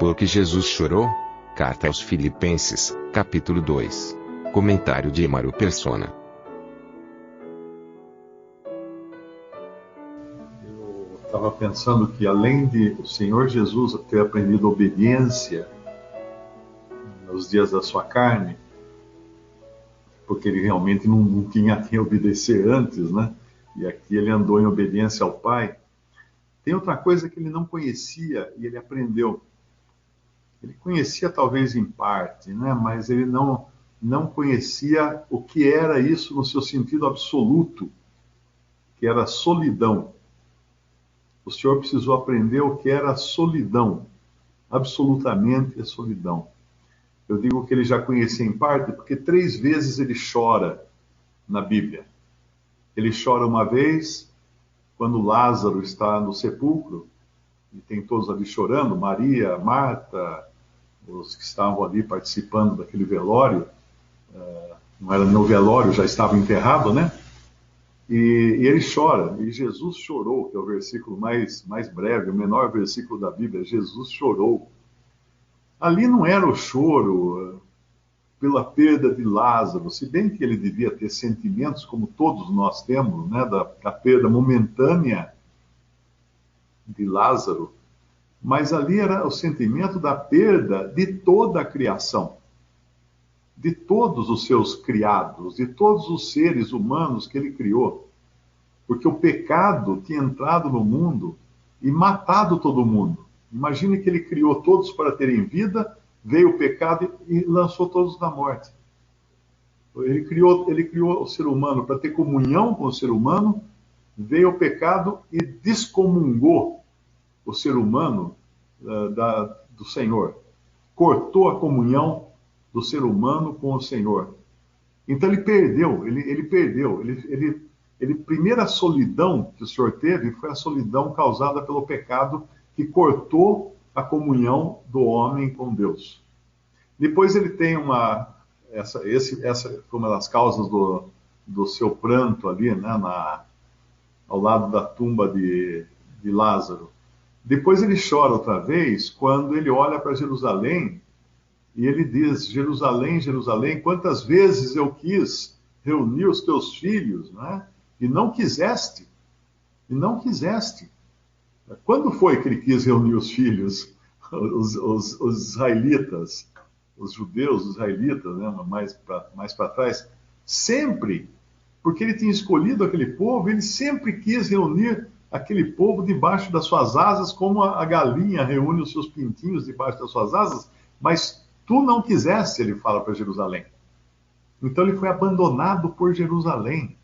Por que Jesus chorou? Carta aos Filipenses, capítulo 2. Comentário de Emaro Persona. Eu estava pensando que além de o Senhor Jesus ter aprendido obediência nos dias da sua carne, porque ele realmente não tinha a quem obedecer antes, né? E aqui ele andou em obediência ao Pai. Tem outra coisa que ele não conhecia e ele aprendeu. Ele conhecia talvez em parte, né? Mas ele não conhecia o que era isso no seu sentido absoluto, que era solidão. O Senhor precisou aprender o que era solidão, absolutamente a solidão. Eu digo que ele já conhecia em parte porque 3 vezes ele chora na Bíblia. Ele chora uma vez quando Lázaro está no sepulcro, e tem todos ali chorando, Maria, Marta, os que estavam ali participando daquele velório, não era nem o velório, já estava enterrado, né? E ele chora, e Jesus chorou, que é o versículo mais breve, o menor versículo da Bíblia, Jesus chorou. Ali não era o choro pela perda de Lázaro, se bem que ele devia ter sentimentos como todos nós temos, né, da perda momentânea de Lázaro, mas ali era o sentimento da perda de toda a criação, de todos os seus criados, de todos os seres humanos que ele criou, porque o pecado tinha entrado no mundo e matado todo mundo. Imagine que ele criou todos para terem vida, veio o pecado e lançou todos na morte. Ele criou o ser humano para ter comunhão com o ser humano, veio o pecado e descomungou o ser humano do Senhor. Cortou a comunhão do ser humano com o Senhor. Então ele perdeu, ele perdeu. Primeira solidão que o Senhor teve foi a solidão causada pelo pecado que cortou a comunhão do homem com Deus. Depois ele tem essa foi uma das causas do seu pranto ali, né, ao lado da tumba de Lázaro. Depois ele chora outra vez quando ele olha para Jerusalém e ele diz: Jerusalém, Jerusalém, quantas vezes eu quis reunir os teus filhos, né, e não quiseste. E não quiseste. Quando foi que ele quis reunir os filhos, os israelitas, os judeus, os israelitas, né, mais para trás? Sempre, porque ele tinha escolhido aquele povo, ele sempre quis reunir aquele povo debaixo das suas asas, como a galinha reúne os seus pintinhos debaixo das suas asas, mas tu não quiseste, ele fala para Jerusalém. Então ele foi abandonado por Jerusalém.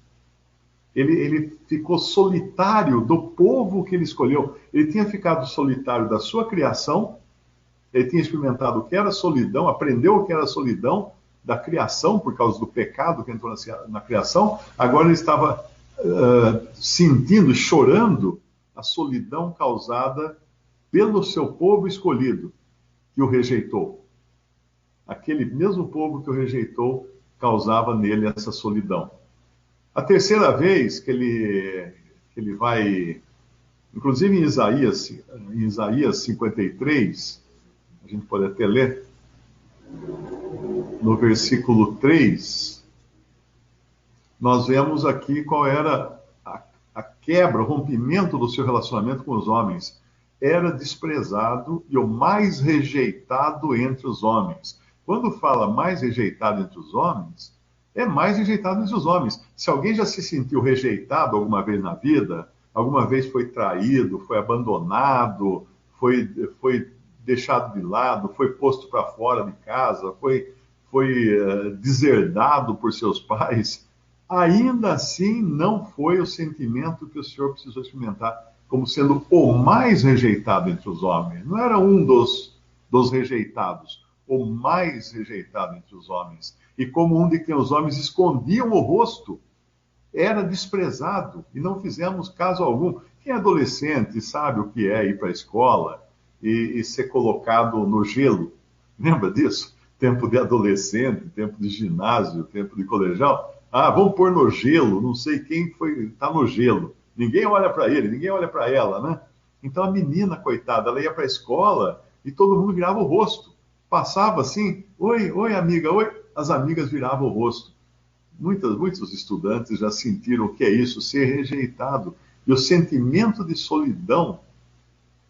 Ele ficou solitário do povo que ele escolheu. Ele tinha ficado solitário da sua criação, ele tinha experimentado o que era solidão, aprendeu o que era solidão da criação, por causa do pecado que entrou na criação. Agora ele estava sentindo, chorando a solidão causada pelo seu povo escolhido, que o rejeitou. Aquele mesmo povo que o rejeitou causava nele essa solidão. A terceira vez que ele vai, inclusive em Isaías 53, a gente pode até ler, no versículo 3, nós vemos aqui qual era a quebra, o rompimento do seu relacionamento com os homens. Era desprezado e o mais rejeitado entre os homens. Quando fala mais rejeitado entre os homens, é mais rejeitado entre os homens. Se alguém já se sentiu rejeitado alguma vez na vida, alguma vez foi traído, foi abandonado, foi deixado de lado, foi posto para fora de casa, foi deserdado por seus pais, ainda assim não foi o sentimento que o Senhor precisou experimentar como sendo o mais rejeitado entre os homens. Não era um dos rejeitados, o mais rejeitado entre os homens. E como um de quem os homens escondiam o rosto, era desprezado e não fizemos caso algum. Quem é adolescente sabe o que é ir para a escola e ser colocado no gelo. Lembra disso? Tempo de adolescente, tempo de ginásio, tempo de colegial. Ah, vamos pôr no gelo, não sei quem está no gelo. Ninguém olha para ele, ninguém olha para ela, né? Então a menina, coitada, ela ia para a escola e todo mundo virava o rosto. Passava assim, oi, oi amiga, oi. As amigas viravam o rosto. Muitos estudantes já sentiram o que é isso, ser rejeitado. E o sentimento de solidão,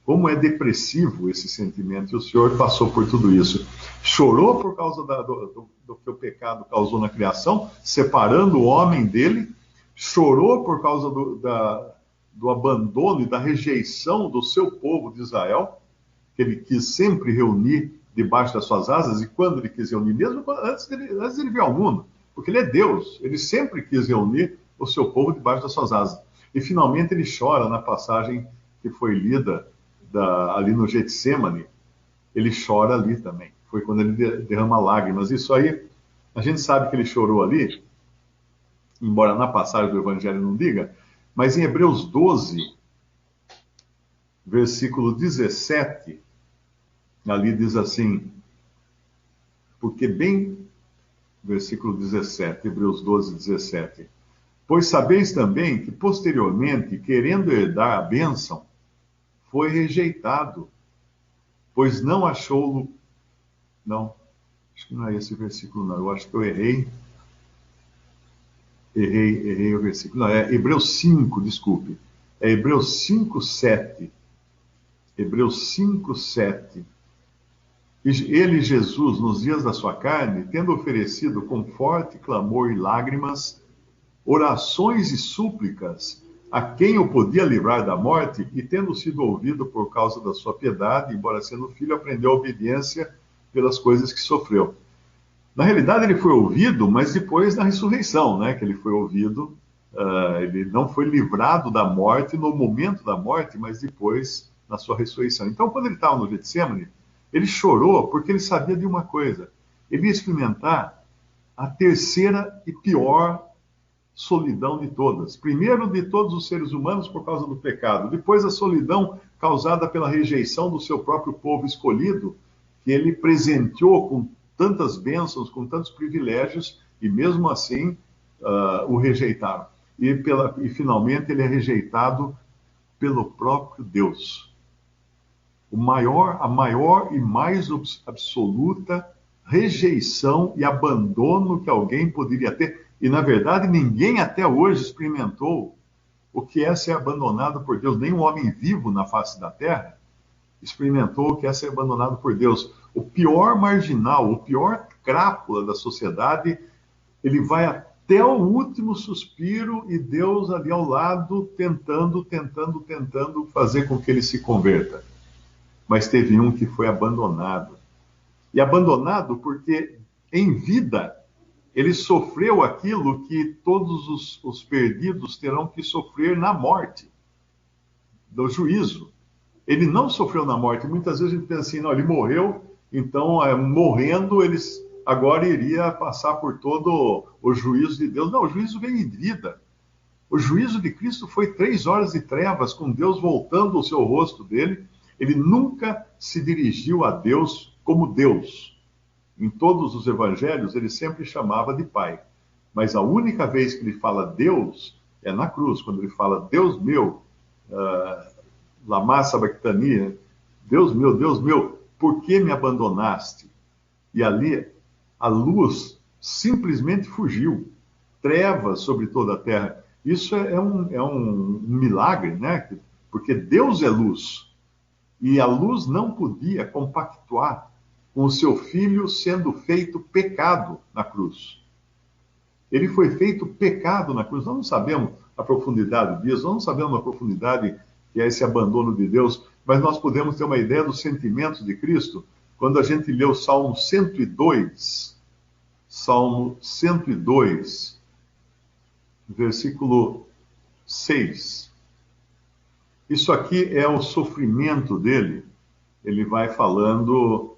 como é depressivo esse sentimento. E o Senhor passou por tudo isso. Chorou por causa do que o pecado causou na criação, separando o homem dele. Chorou por causa do abandono e da rejeição do seu povo de Israel, que ele quis sempre reunir debaixo das suas asas. E quando ele quis reunir, mesmo antes dele vir ao mundo, porque ele é Deus, ele sempre quis reunir o seu povo debaixo das suas asas. E finalmente ele chora na passagem que foi lida ali no Getsemane. Ele chora ali também. Foi quando ele derrama lágrimas. Isso aí, a gente sabe que ele chorou ali, embora na passagem do Evangelho não diga, mas em Hebreus 12, versículo 17, ali diz assim, porque bem, versículo 17, Hebreus 12, 17, pois sabeis também que posteriormente, querendo herdar a bênção, foi rejeitado, pois não achou... Não, acho que não é esse versículo, não. Eu acho que eu errei o versículo. Não, é Hebreus 5, desculpe. É Hebreus 5, 7. Hebreus 5, 7. Ele, Jesus, nos dias da sua carne, tendo oferecido com forte clamor e lágrimas, orações e súplicas a quem o podia livrar da morte, e tendo sido ouvido por causa da sua piedade, embora sendo filho, aprendeu a obediência pelas coisas que sofreu. Na realidade, ele foi ouvido, mas depois na ressurreição, né? Que ele foi ouvido, ele não foi livrado da morte no momento da morte, mas depois na sua ressurreição. Então, quando ele estava no Getsemane, ele chorou porque ele sabia de uma coisa: ele ia experimentar a terceira e pior solidão de todas. Primeiro, de todos os seres humanos por causa do pecado. Depois, a solidão causada pela rejeição do seu próprio povo escolhido, que ele presenteou com tantas bênçãos, com tantos privilégios, e mesmo assim o rejeitaram. E finalmente ele é rejeitado pelo próprio Deus. A maior e mais absoluta rejeição e abandono que alguém poderia ter. E, na verdade, ninguém até hoje experimentou o que é ser abandonado por Deus. Nem um homem vivo na face da terra experimentou o que é ser abandonado por Deus. O pior marginal, o pior crápula da sociedade, ele vai até o último suspiro e Deus ali ao lado tentando fazer com que ele se converta. Mas teve um que foi abandonado. E abandonado porque, em vida, ele sofreu aquilo que todos os perdidos terão que sofrer na morte, do juízo. Ele não sofreu na morte. Muitas vezes a gente pensa assim, não, ele morreu, então, morrendo, ele agora iria passar por todo o juízo de Deus. Não, o juízo vem em vida. O juízo de Cristo foi 3 horas de trevas, com Deus voltando o seu rosto dele. Ele nunca se dirigiu a Deus como Deus. Em todos os evangelhos, ele sempre chamava de Pai. Mas a única vez que ele fala Deus é na cruz, quando ele fala Deus meu, lama sabachthani, Deus meu, por que me abandonaste? E ali a luz simplesmente fugiu, trevas sobre toda a terra. Isso é um milagre, né? Porque Deus é luz. E a luz não podia compactuar com o seu filho sendo feito pecado na cruz. Ele foi feito pecado na cruz. Nós não sabemos a profundidade disso, nós não sabemos a profundidade que é esse abandono de Deus, mas nós podemos ter uma ideia dos sentimentos de Cristo quando a gente lê o Salmo 102, versículo 6. Isso aqui é o sofrimento dele. Ele vai falando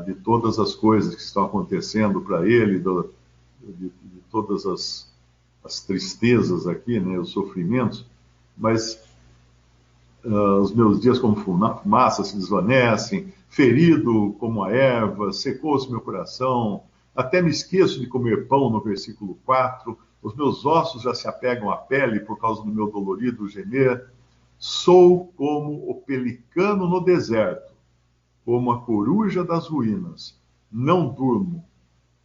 de todas as coisas que estão acontecendo para ele, de todas as tristezas aqui, né, os sofrimentos, mas os meus dias como fumaça se desvanecem, ferido como a erva, secou-se meu coração, até me esqueço de comer pão, no versículo 4, os meus ossos já se apegam à pele por causa do meu dolorido gemer, sou como o pelicano no deserto, como a coruja das ruínas. Não durmo,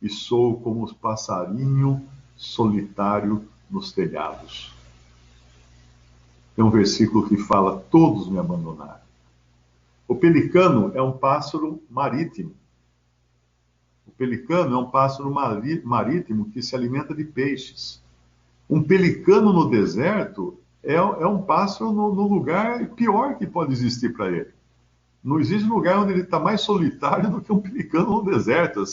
e sou como os passarinho solitário nos telhados. Tem um versículo que fala: todos me abandonaram. O pelicano é um pássaro marítimo. O pelicano é um pássaro marítimo que se alimenta de peixes. Um pelicano no deserto é um pássaro no lugar pior que pode existir para ele. Não existe lugar onde ele está mais solitário do que um pelicano no deserto.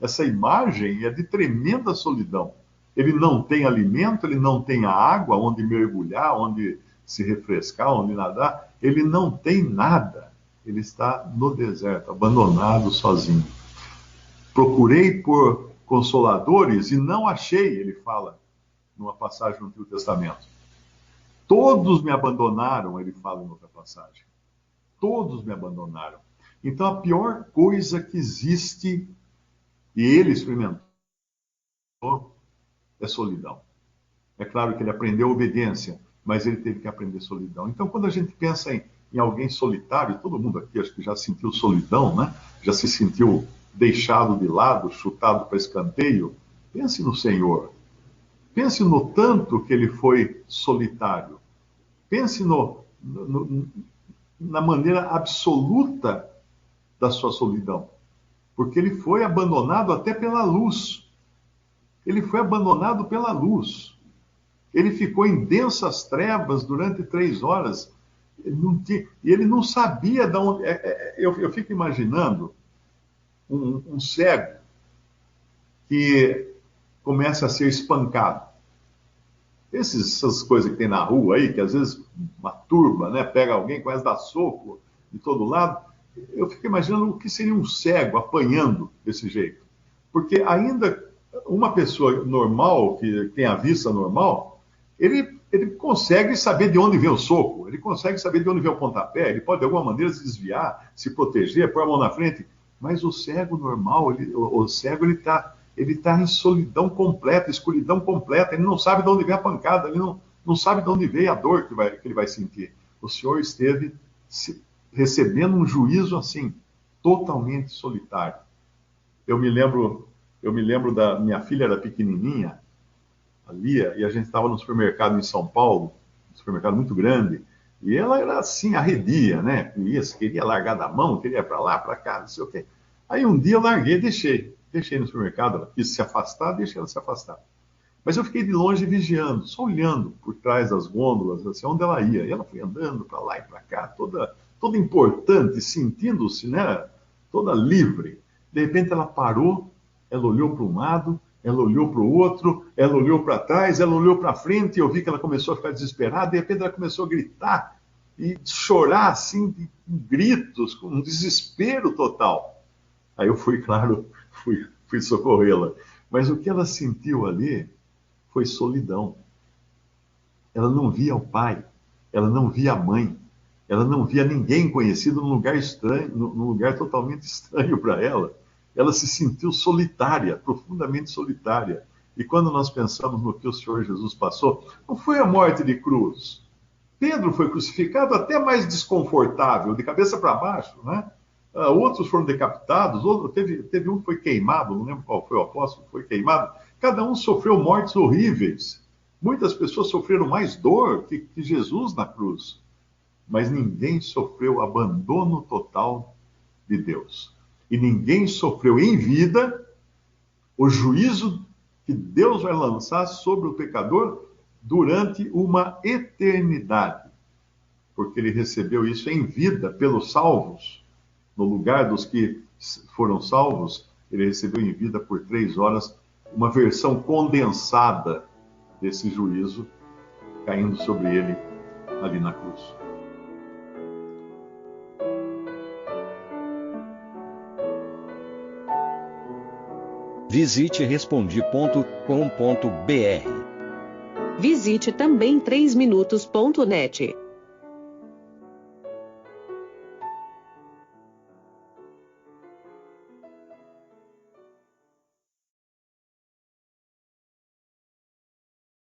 Essa imagem é de tremenda solidão. Ele não tem alimento, ele não tem água onde mergulhar, onde se refrescar, onde nadar. Ele não tem nada. Ele está no deserto, abandonado, sozinho. Procurei por consoladores e não achei, ele fala numa passagem no Antigo Testamento. Todos me abandonaram, ele fala em outra passagem. Todos me abandonaram. Então a pior coisa que existe, e ele experimentou, é solidão. É claro que ele aprendeu obediência, mas ele teve que aprender solidão. Então quando a gente pensa em alguém solitário, todo mundo aqui acho que já sentiu solidão, né? Já se sentiu deixado de lado, chutado para escanteio. Pense no Senhor. Pense no tanto que ele foi solitário. Pense na maneira absoluta da sua solidão. Porque ele foi abandonado até pela luz. Ele foi abandonado pela luz. Ele ficou em densas trevas durante 3 horas. E ele não sabia de onde... Eu fico imaginando um cego que começa a ser espancado. Essas coisas que tem na rua aí, que às vezes uma turba, né, pega alguém, começa a dar soco de todo lado. Eu fico imaginando o que seria um cego apanhando desse jeito. Porque ainda uma pessoa normal, que tem a vista normal, ele consegue saber de onde vem o soco, ele consegue saber de onde vem o pontapé, ele pode de alguma maneira se desviar, se proteger, pôr a mão na frente. Mas o cego normal, o cego está em solidão completa, escuridão completa, ele não sabe de onde vem a pancada, ele não sabe de onde veio a dor que ele vai sentir. O Senhor esteve recebendo um juízo assim, totalmente solitário. Eu me lembro da minha filha, era pequenininha, a Lia, e a gente estava no supermercado em São Paulo, um supermercado muito grande, e ela era assim, arredia, né? Queria largar da mão, queria ir para lá, para cá, não sei o quê. Aí um dia eu larguei, deixei no supermercado, ela quis se afastar, deixei ela se afastar. Mas eu fiquei de longe vigiando, só olhando por trás das gôndolas, assim, onde ela ia. E ela foi andando para lá e para cá, toda importante, sentindo-se, né, toda livre. De repente ela parou, ela olhou para um lado, ela olhou para o outro, ela olhou para trás, ela olhou para frente, e eu vi que ela começou a ficar desesperada, de repente ela começou a gritar e chorar, assim, de gritos, com um desespero total. Aí eu fui, claro, fui socorrê-la. Mas o que ela sentiu ali foi solidão. Ela não via o pai, ela não via a mãe, ela não via ninguém conhecido num lugar estranho, num lugar totalmente estranho para ela. Ela se sentiu solitária, profundamente solitária. E quando nós pensamos no que o Senhor Jesus passou, não foi a morte de cruz. Pedro foi crucificado até mais desconfortável, de cabeça para baixo, né? Outros foram decapitados, teve um que foi queimado, não lembro qual foi o apóstolo que foi queimado. Cada um sofreu mortes horríveis. Muitas pessoas sofreram mais dor que Jesus na cruz. Mas ninguém sofreu abandono total de Deus. E ninguém sofreu em vida o juízo que Deus vai lançar sobre o pecador durante uma eternidade. Porque ele recebeu isso em vida pelos salvos. No lugar dos que foram salvos, ele recebeu em vida por 3 horas uma versão condensada desse juízo caindo sobre ele ali na cruz. Visite Respondi.com.br. Visite também 3minutos.net.